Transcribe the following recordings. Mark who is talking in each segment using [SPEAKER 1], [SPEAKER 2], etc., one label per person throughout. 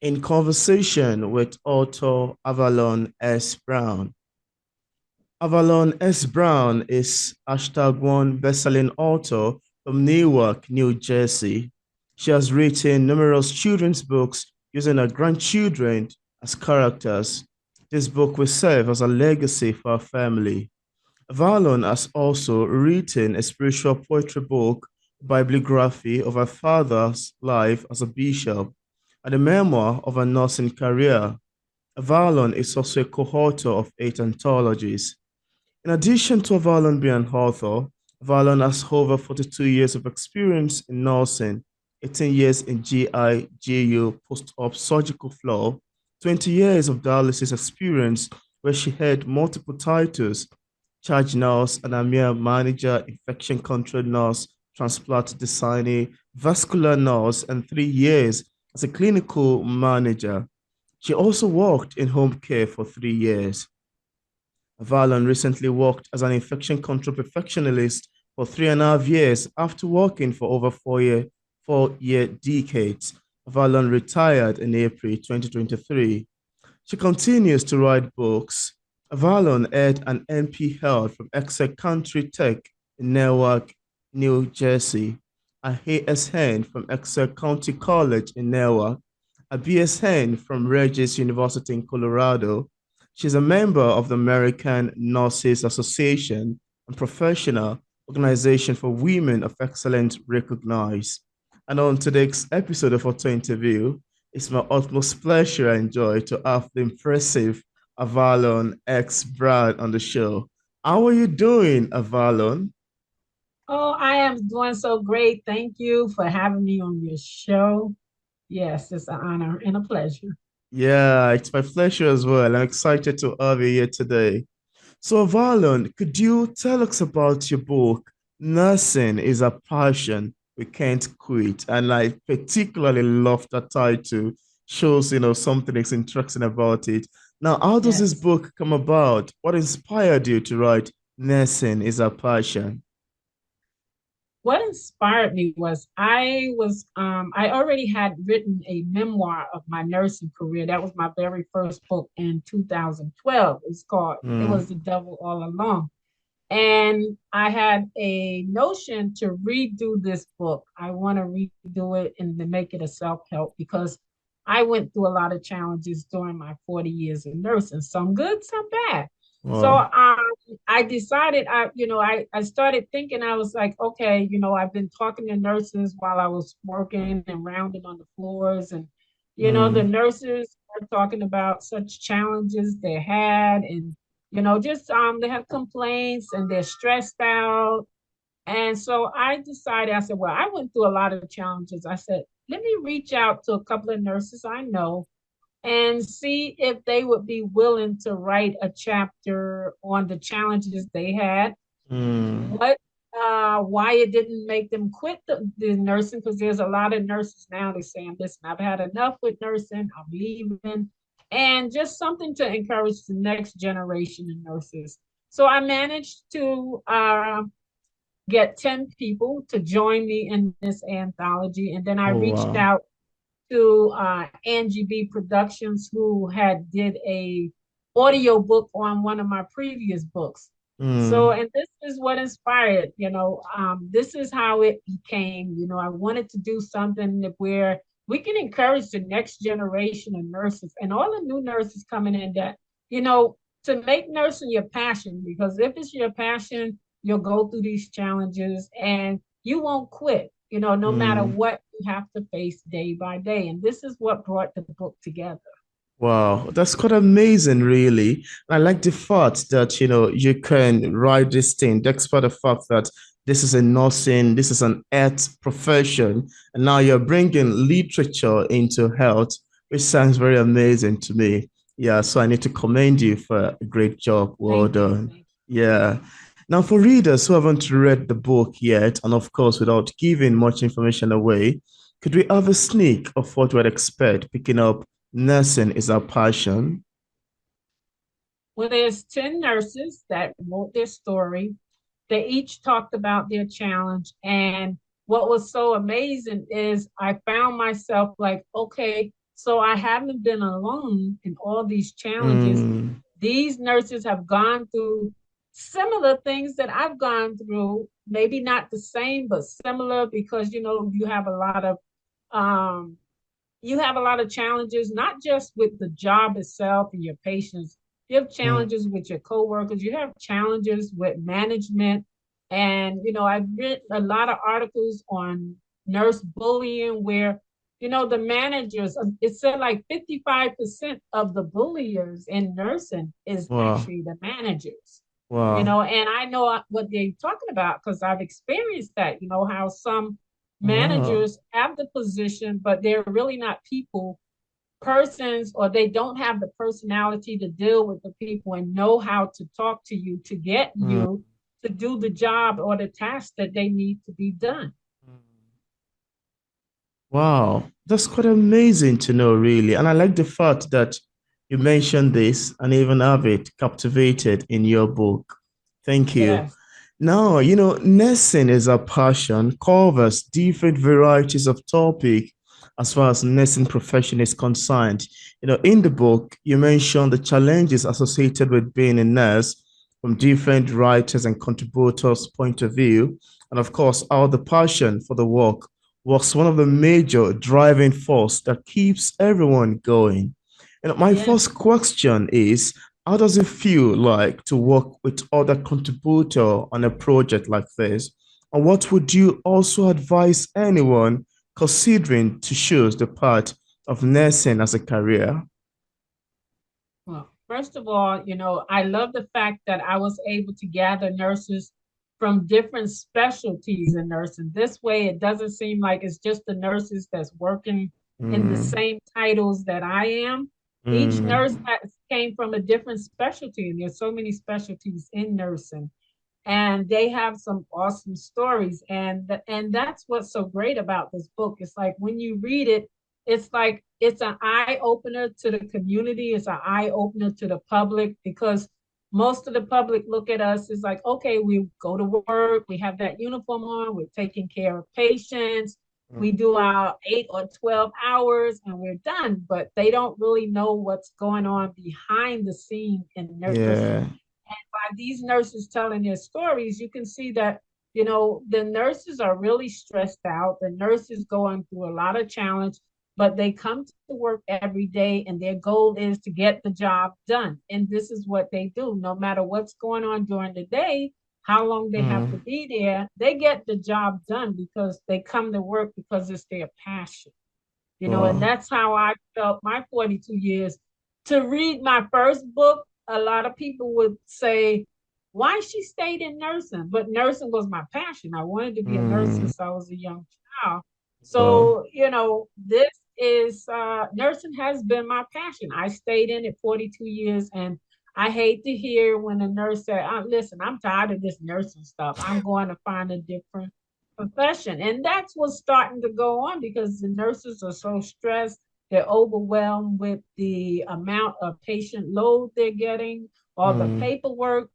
[SPEAKER 1] in conversation with author Avalon S. Brown. Avalon S. Brown is #1 bestselling author from Newark, New Jersey. She has written numerous children's books using her grandchildren as characters. This book will serve as a legacy for her family. Avalon has also written a spiritual poetry book, bibliography of her father's life as a bishop, and a memoir of her nursing career. Avalon is also a co-author of 8 anthologies. In addition to Avalon being an author, Avalon has over 42 years of experience in nursing, 18 years in GI/GU post-op surgical floor, 20 years of dialysis experience where she held multiple titles, charge nurse and AMIA manager, infection control nurse, transplant designer, vascular nurse, and 3 years as a clinical manager. She also worked in home care for 3 years. Avalon recently worked as an infection control perfectionist for 3.5 years after working for over 4-year decades. Avalon retired in April 2023. She continues to write books. Avalon earned an NP held from Exeter Country Tech in Newark, New Jersey, a ASN from Exeter County College in Newark, a BSN from Regis University in Colorado. She's a member of the American Nurses Association and professional organization for women of excellence recognized. And on today's episode of Auto Interview, it's my utmost pleasure and joy to have the impressive Avalon X Brad on the show. How are you doing, Avalon?
[SPEAKER 2] Oh, I am doing so great. Thank you for having me on your show. Yes, it's an honor and a pleasure.
[SPEAKER 1] Yeah, it's my pleasure as well. I'm excited to have you here today. So, Avalon, could you tell us about your book, Nursing is a Passion We Can't Quit? And I particularly love that title. Shows, something is interesting about it. Now, how does this
[SPEAKER 2] Yes.
[SPEAKER 1] book come about? What inspired you to write Nursing is a Passion?
[SPEAKER 2] What inspired me was I already had written a memoir of my nursing career. That was my very first book in 2012. It
[SPEAKER 1] Mm,
[SPEAKER 2] was The Devil All Along. And I had a notion to redo this book. I want to redo it and to make it a self-help because I went through a lot of challenges during my 40 years of nursing, some good, some bad. So
[SPEAKER 1] wow.
[SPEAKER 2] I decided I started thinking, I was like, okay, I've been talking to nurses while I was working and rounding on the floors, and the
[SPEAKER 1] Mm,
[SPEAKER 2] nurses were talking about such challenges they had, and just they have complaints and they're stressed out. And so I decided, I said, well, I went through a lot of challenges. I said, let me reach out to a couple of nurses I know and see if they would be willing to write a chapter on the challenges they had,
[SPEAKER 1] mm,
[SPEAKER 2] what why it didn't make them quit the nursing, because there's a lot of nurses now that saying, listen, I've had enough with nursing, I'm leaving, and just something to encourage the next generation of nurses. So I managed to get 10 people to join me in this anthology, and then I
[SPEAKER 1] oh,
[SPEAKER 2] reached
[SPEAKER 1] wow.
[SPEAKER 2] out to Angie B Productions, who had did a audio book on one of my previous books. So,
[SPEAKER 1] Mm.
[SPEAKER 2] and this is what inspired, this is how it became. I wanted to do something where we can encourage the next generation of nurses and all the new nurses coming in that, you know, to make nursing your passion, because if it's your passion, you'll go through these challenges and you won't quit, no matter
[SPEAKER 1] Mm.
[SPEAKER 2] what you have to face day by day. And this is what brought the book together.
[SPEAKER 1] Wow, that's quite amazing, really. I like the fact that, you can write this thing, despite the fact that this is a nursing, this is an health profession, and now you're bringing literature into health, which sounds very amazing to me. Yeah, so I need to commend you for a great job. Well
[SPEAKER 2] Thank you.
[SPEAKER 1] done. Yeah. Now, for readers who haven't read the book yet, and of course, without giving much information away, could we have a sneak of what we'd expect picking up Nursing is a Passion?
[SPEAKER 2] Well, there's 10 nurses that wrote their story. They each talked about their challenge. And what was so amazing is I found myself like, okay, So I haven't been alone in all these challenges.
[SPEAKER 1] Mm,
[SPEAKER 2] These nurses have gone through similar things that I've gone through, maybe not the same, but similar because um, you have a lot of challenges, not just with the job itself and your patients. You have
[SPEAKER 1] mm,
[SPEAKER 2] challenges with your coworkers. You have challenges with management. And, I've written a lot of articles on nurse bullying where, the managers, it said like 55% of the bulliers in nursing is
[SPEAKER 1] wow,
[SPEAKER 2] actually the managers.
[SPEAKER 1] wow,
[SPEAKER 2] And I know what they're talking about because I've experienced that, how some
[SPEAKER 1] wow.
[SPEAKER 2] managers have the position, but they're really not persons, or they don't have the personality to deal with the people and know how to talk to you to get
[SPEAKER 1] Mm.
[SPEAKER 2] you to do the job or the task that they need to be done.
[SPEAKER 1] Wow, that's quite amazing to know, really. And I like the fact that you mentioned this and even have it captivated in your book. Thank you.
[SPEAKER 2] Yes,
[SPEAKER 1] Now, nursing is a passion, covers different varieties of topic as far as nursing profession is concerned. In the book, you mentioned the challenges associated with being a nurse from different writers and contributors' point of view, and of course, how the passion for the work was one of the major driving force that keeps everyone going. My
[SPEAKER 2] yes.
[SPEAKER 1] first question is, how does it feel like to work with other contributor on a project like this? And what would you also advise anyone considering to choose the path of nursing as a career?
[SPEAKER 2] Well, first of all, I love the fact that I was able to gather nurses from different specialties in nursing. This way, it doesn't seem like it's just the nurses that's working in the
[SPEAKER 1] Mm,
[SPEAKER 2] same titles that I am. Each nurse
[SPEAKER 1] mm,
[SPEAKER 2] came from a different specialty, and there's so many specialties in nursing, and they have some awesome stories, and that's what's so great about this book. It's like when you read it, it's like it's an eye opener to the community, it's an eye opener to the public, because most of the public look at us as like, okay, we go to work, we have that uniform on, we're taking care of patients, we
[SPEAKER 1] mm.
[SPEAKER 2] do our 8 or 12 hours and we're done, but they don't really know what's going on behind the scene in nursing.
[SPEAKER 1] Yeah,
[SPEAKER 2] By these nurses telling their stories, you can see that, the nurses are really stressed out. The nurses going through a lot of challenge, but they come to work every day and their goal is to get the job done. And this is what they do. No matter what's going on during the day, how long they have to
[SPEAKER 1] mm,
[SPEAKER 2] be there, they get the job done because they come to work because it's their passion. And
[SPEAKER 1] wow,
[SPEAKER 2] that's how I felt my 42 years. To read my first book, a lot of people would say, why she stayed in nursing? But nursing was my passion. I wanted to be a nurse
[SPEAKER 1] mm,
[SPEAKER 2] since I was a young child.
[SPEAKER 1] wow,
[SPEAKER 2] So, this is nursing has been my passion. I stayed in it 42 years, and I hate to hear when a nurse said, listen, I'm tired of this nursing stuff. I'm going to find a different profession. And that's what's starting to go on because the nurses are so stressed. They're overwhelmed with the amount of patient load they're getting, all the
[SPEAKER 1] mm,
[SPEAKER 2] paperwork.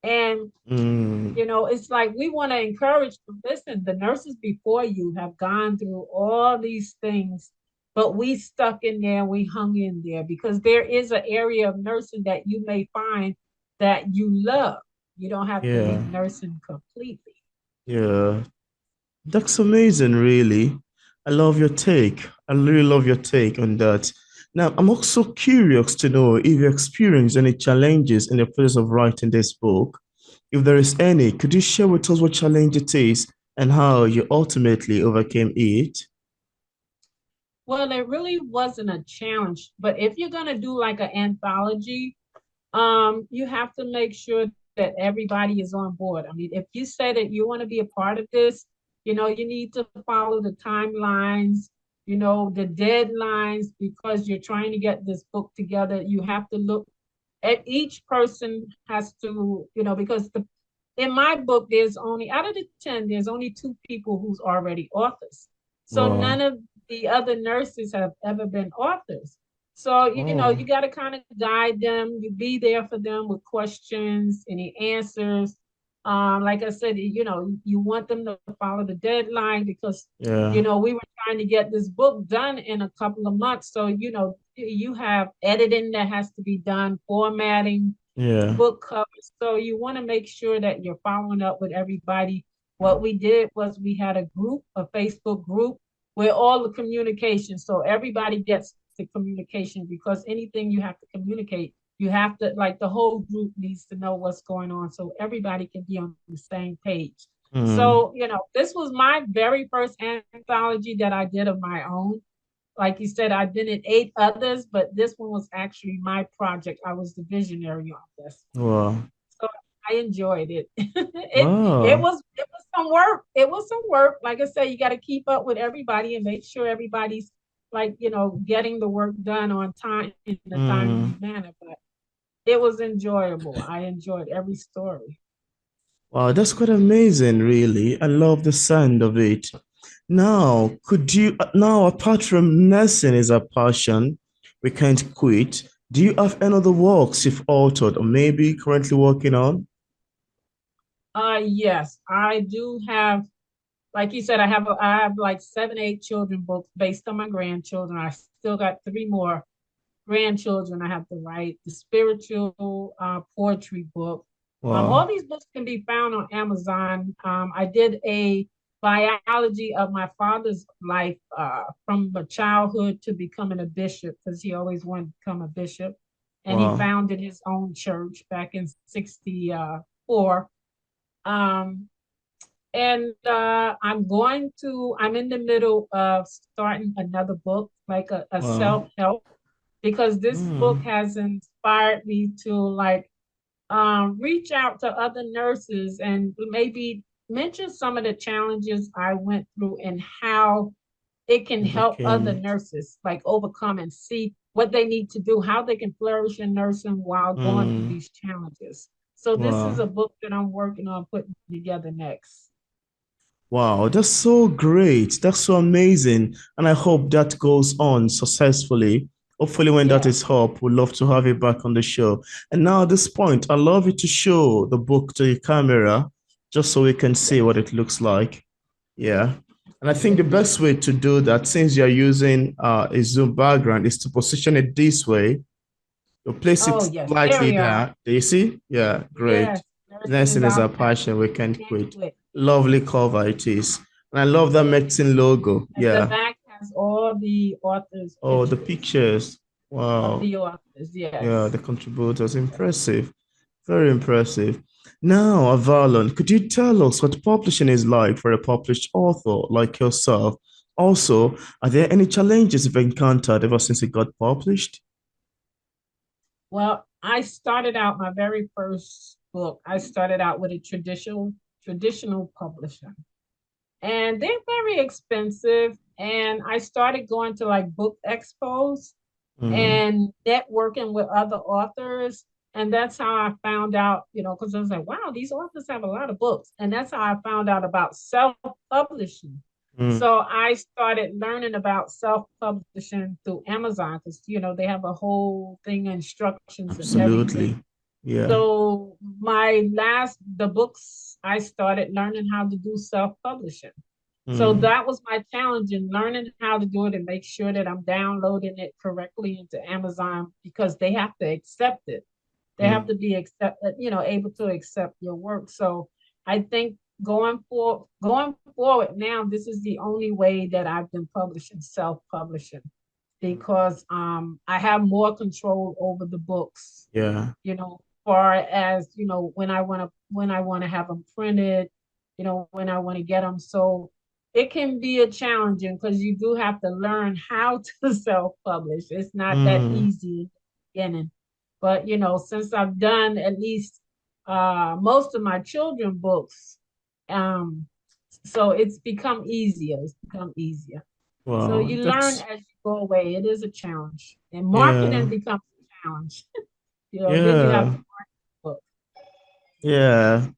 [SPEAKER 2] And,
[SPEAKER 1] mm,
[SPEAKER 2] it's like we want to encourage them. Listen, the nurses before you have gone through all these things, but we stuck in there, we hung in there because there is an area of nursing that you may find that you love. You don't have to
[SPEAKER 1] yeah,
[SPEAKER 2] leave nursing completely.
[SPEAKER 1] yeah. That's amazing, really. I love your take. I really love your take on that. Now, I'm also curious to know if you experienced any challenges in the process of writing this book. If there is any, could you share with us what challenge it is and how you ultimately overcame it?
[SPEAKER 2] Well, it really wasn't a challenge, but if you're gonna do like an anthology, you have to make sure that everybody is on board. I mean, if you say that you want to be a part of this, you need to follow the timelines, the deadlines, because you're trying to get this book together. You have to look at each person has to, because in my book, there's only out of the 10, there's only two people who's already authors. So none
[SPEAKER 1] Wow.
[SPEAKER 2] of the other nurses have ever been authors. So,
[SPEAKER 1] Oh.
[SPEAKER 2] you got to kind of guide them. You be there for them with questions, any answers. Like I said, you want them to follow the deadline because,
[SPEAKER 1] Yeah.
[SPEAKER 2] we were trying to get this book done in a couple of months. So, you have editing that has to be done, formatting,
[SPEAKER 1] Yeah.
[SPEAKER 2] book covers. So you want to make sure that you're following up with everybody. What we did was we had a group, a Facebook group, where all the communication, so everybody gets the communication because anything you have to communicate, you have to, like, the whole group needs to know what's going on so everybody can be on the same page.
[SPEAKER 1] Mm.
[SPEAKER 2] So, this was my very first anthology that I did of my own. Like you said, I've been in 8 others, but this one was actually my project. I was the visionary on this.
[SPEAKER 1] Wow.
[SPEAKER 2] So I enjoyed it. It
[SPEAKER 1] Wow.
[SPEAKER 2] was some work. It was some work. Like I said, you got to keep up with everybody and make sure everybody's, like, getting the work done on time in a timely
[SPEAKER 1] Mm.
[SPEAKER 2] manner. But it was enjoyable. I enjoyed every story.
[SPEAKER 1] Wow, that's quite amazing, really. I love the sound of it. Now, apart from nursing is a passion, we can't quit. Do you have any other works you've authored or maybe currently working on?
[SPEAKER 2] Yes, I do have, like you said, I have like 7, 8 children books based on my grandchildren. I still got 3 more grandchildren I have to write. The spiritual poetry book. All
[SPEAKER 1] Wow,
[SPEAKER 2] these books can be found on Amazon. I did a biology of my father's life, from a childhood to becoming a bishop because he always wanted to become a bishop, and he
[SPEAKER 1] wow,
[SPEAKER 2] founded his own church back in '64. Um, and I'm in the middle of starting another book, like a
[SPEAKER 1] wow.
[SPEAKER 2] self-help, because this book
[SPEAKER 1] Mm,
[SPEAKER 2] has inspired me to, like, reach out to other nurses and maybe mention some of the challenges I went through and how it can help
[SPEAKER 1] overcame
[SPEAKER 2] other
[SPEAKER 1] it.
[SPEAKER 2] nurses, like, overcome and see what they need to do, how they can flourish in nursing while going through
[SPEAKER 1] Mm,
[SPEAKER 2] these challenges. So this is
[SPEAKER 1] wow.
[SPEAKER 2] a book that I'm working on putting together next.
[SPEAKER 1] Wow, that's so great. That's so amazing. And I hope that goes on successfully. Hopefully, when that
[SPEAKER 2] Yeah.
[SPEAKER 1] is up, we'd love to have you back on the show. And now, at this point, I'd love you to show the book to the camera just so we can see what it looks like. Yeah. And I think the
[SPEAKER 2] Okay.
[SPEAKER 1] best way to do that, since you're using a Zoom background, is to position it this way. You place it
[SPEAKER 2] Oh, yes. There
[SPEAKER 1] slightly
[SPEAKER 2] we are.
[SPEAKER 1] there. Do you see? Yeah, great.
[SPEAKER 2] Yes. Nursing
[SPEAKER 1] Nursing
[SPEAKER 2] is
[SPEAKER 1] is
[SPEAKER 2] our
[SPEAKER 1] our
[SPEAKER 2] passion.
[SPEAKER 1] passion. We can't
[SPEAKER 2] Can't
[SPEAKER 1] quit.
[SPEAKER 2] quit.
[SPEAKER 1] Lovely
[SPEAKER 2] Yes.
[SPEAKER 1] cover it is. And I love that medicine logo.
[SPEAKER 2] And the
[SPEAKER 1] Yeah.
[SPEAKER 2] back has all the authors'
[SPEAKER 1] Oh, the
[SPEAKER 2] pictures
[SPEAKER 1] pictures.
[SPEAKER 2] of
[SPEAKER 1] Wow.
[SPEAKER 2] the authors.
[SPEAKER 1] Yeah,
[SPEAKER 2] Yes.
[SPEAKER 1] the contributors. Impressive. Very impressive. Now, Avalon, could you tell us what publishing is like for a published author like yourself? Also, are there any challenges you've encountered ever since it got published?
[SPEAKER 2] Well, I started out my very first book. I started out with a traditional publisher, and they're very expensive. And I started going to, like, book expos
[SPEAKER 1] Mm,
[SPEAKER 2] and networking with other authors. And that's how I found out, because I was like, wow, these authors have a lot of books. And that's how I found out about self-publishing.
[SPEAKER 1] mm,
[SPEAKER 2] So I started learning about self-publishing through Amazon because, they have a whole thing, instructions and everything.
[SPEAKER 1] absolutely. Yeah.
[SPEAKER 2] So the books, I started learning how to do self-publishing. So
[SPEAKER 1] Mm,
[SPEAKER 2] that was my challenge in learning how to do it and make sure that I'm downloading it correctly into Amazon because they have to accept it. They have
[SPEAKER 1] mm,
[SPEAKER 2] to be able to accept your work. So I think going forward now, this is the only way that I've been publishing, self-publishing, because I have more control over the books,
[SPEAKER 1] yeah.
[SPEAKER 2] far as, when I want to have them printed, when I want to get them. So it can be a challenging because you do have to learn how to self-publish. It's not that
[SPEAKER 1] Mm,
[SPEAKER 2] easy in the beginning. But, since I've done at least most of my children books, um, so it's become easier. It's become easier. So
[SPEAKER 1] wow.
[SPEAKER 2] you learn
[SPEAKER 1] That's,
[SPEAKER 2] as you go away. It is a challenge. And marketing
[SPEAKER 1] yeah.
[SPEAKER 2] becomes a challenge. Then you have
[SPEAKER 1] Yeah.
[SPEAKER 2] to book.
[SPEAKER 1] Yeah.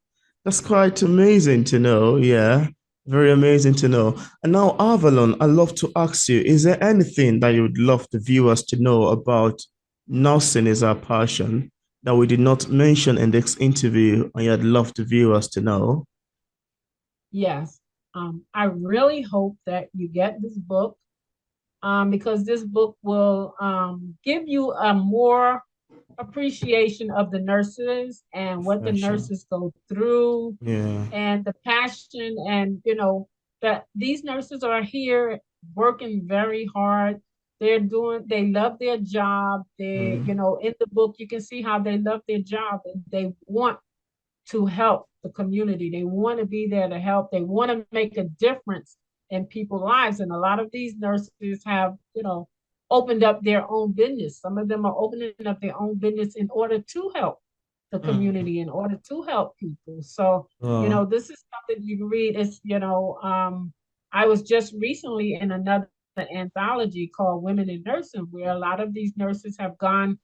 [SPEAKER 1] That's quite amazing to know. Yeah. Very amazing to know. And now, Avalon, I'd love to ask you, is there anything that you would love the viewers to know about nursing is our passion? that we did not mention in this interview and you'd love the viewers to know?
[SPEAKER 2] Yes. I really hope that you get this book, because this book will give you a more appreciation of the nurses and what the
[SPEAKER 1] Fashion.
[SPEAKER 2] nurses go through,
[SPEAKER 1] Yeah.
[SPEAKER 2] and the passion, and that these nurses are here working very hard. They love their job.
[SPEAKER 1] Mm,
[SPEAKER 2] In the book you can see how they love their job and they want to help the community. They want to be there to help. They want to make a difference in people's lives. And a lot of these nurses have, opened up their own business. Some of them are opening up their own business in order to help the
[SPEAKER 1] mm.
[SPEAKER 2] community, in order to help people. So,
[SPEAKER 1] Wow.
[SPEAKER 2] this is something you can read. I was just recently in another anthology called Women in Nursing, where a lot of these nurses have gone,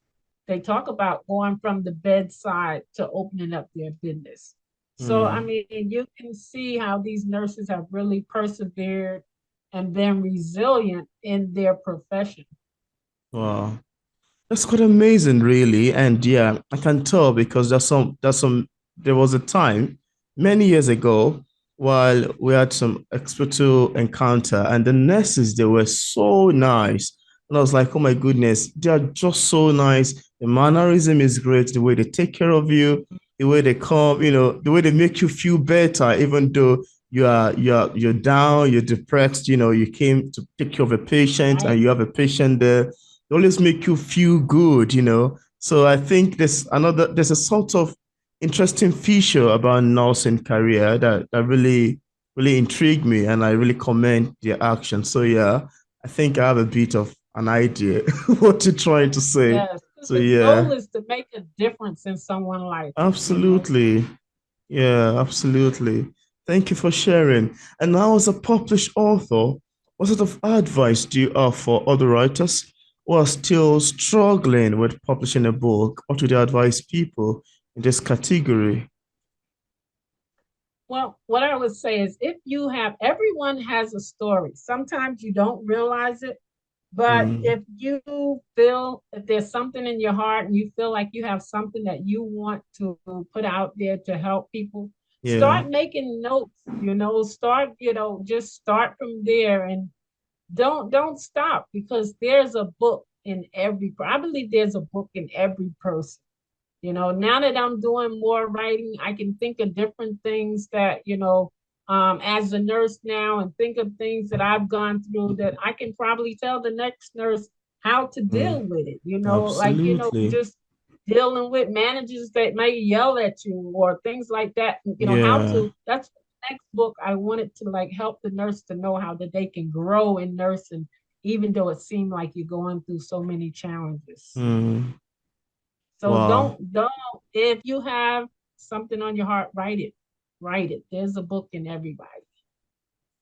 [SPEAKER 2] they talk about going from the bedside to opening up their business. So, I
[SPEAKER 1] Mm.
[SPEAKER 2] mean, you can see how these nurses have really persevered and been resilient in their profession.
[SPEAKER 1] Wow. That's quite amazing, really. And yeah, I can tell because there was a time many years ago while we had some hospital encounter and the nurses, they were so nice. And I was like, oh my goodness, they are just so nice. The mannerism is great, the way they take care of you, the way they come, the way they make you feel better, even though you're down, you're depressed, you came to take care of a patient and
[SPEAKER 2] Right.
[SPEAKER 1] you have a patient there, they always make you feel good. So I think there's a sort of interesting feature about nursing career that really, really intrigued me and I really commend their action. So yeah, I think I have a bit of an idea what you're trying to say.
[SPEAKER 2] Yes. Because
[SPEAKER 1] So
[SPEAKER 2] the goal
[SPEAKER 1] yeah,
[SPEAKER 2] is to make a difference in someone's life.
[SPEAKER 1] absolutely. Yeah, absolutely. Thank you for sharing. And now, as a published author, what sort of advice do you have for other writers who are still struggling with publishing a book? What would you advise people in this category?
[SPEAKER 2] Well, what I would say is everyone has a story. Sometimes you don't realize it, but
[SPEAKER 1] Mm,
[SPEAKER 2] if there's something in your heart and you feel like you have something that you want to put out there to help people,
[SPEAKER 1] yeah.
[SPEAKER 2] start making notes, just start from there and don't stop, because there's a book in I believe there's a book in every person. Now that I'm doing more writing, I can think of different things that, as a nurse now, and think of things that I've gone through that I can probably tell the next nurse how to deal
[SPEAKER 1] Mm,
[SPEAKER 2] with it.
[SPEAKER 1] absolutely.
[SPEAKER 2] Just dealing with managers that may yell at you or things like that.
[SPEAKER 1] Yeah.
[SPEAKER 2] That's the next book. I wanted to like help the nurse to know how that they can grow in nursing, even though it seemed like you're going through so many challenges.
[SPEAKER 1] Mm,
[SPEAKER 2] So
[SPEAKER 1] wow.
[SPEAKER 2] don't if you have something on your heart, write it. Write it. There's a book in everybody.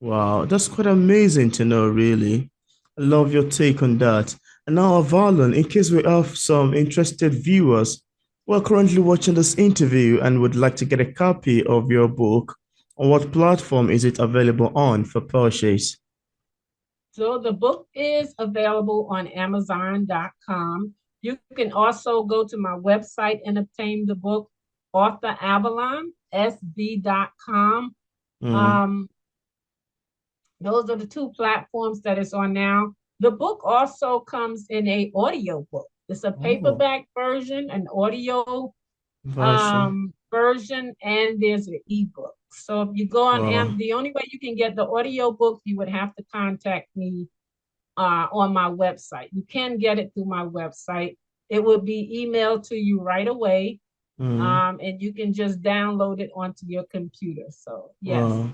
[SPEAKER 1] Wow, that's quite amazing to know, really. I love your take on that. And now, Avalon, in case we have some interested viewers who are currently watching this interview and would like to get a copy of your book, on what platform is it available on for purchase?
[SPEAKER 2] So the book is available on Amazon.com. You can also go to my website and obtain the book, author Avalon SB.com.
[SPEAKER 1] Mm.
[SPEAKER 2] Um, those are the two platforms that it's on now. The book also comes in a audio book. It's a
[SPEAKER 1] Oh,
[SPEAKER 2] paperback version, an audio
[SPEAKER 1] version.
[SPEAKER 2] version, and there's an ebook. So if you go on
[SPEAKER 1] Wow.
[SPEAKER 2] the only way you can get the audio book, you would have to contact me on my website. You can get it through my website. It would be emailed to you right away,
[SPEAKER 1] Mm.
[SPEAKER 2] and you can just download it onto your computer. So yes.
[SPEAKER 1] Wow.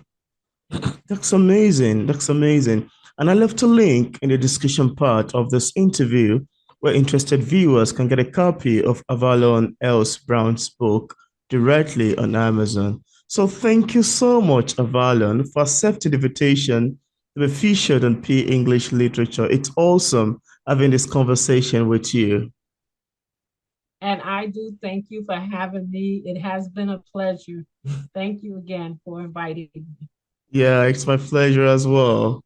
[SPEAKER 1] That's amazing. That's amazing. And I left a link in the description part of this interview where interested viewers can get a copy of Avalon Else Brown's book directly on Amazon. So thank you so much, Avalon, for accepting the invitation to be featured on P English Literature. It's awesome having this conversation with you.
[SPEAKER 2] And I do thank you for having me. It has been a pleasure. Thank you again for inviting me.
[SPEAKER 1] Yeah, it's my pleasure as well.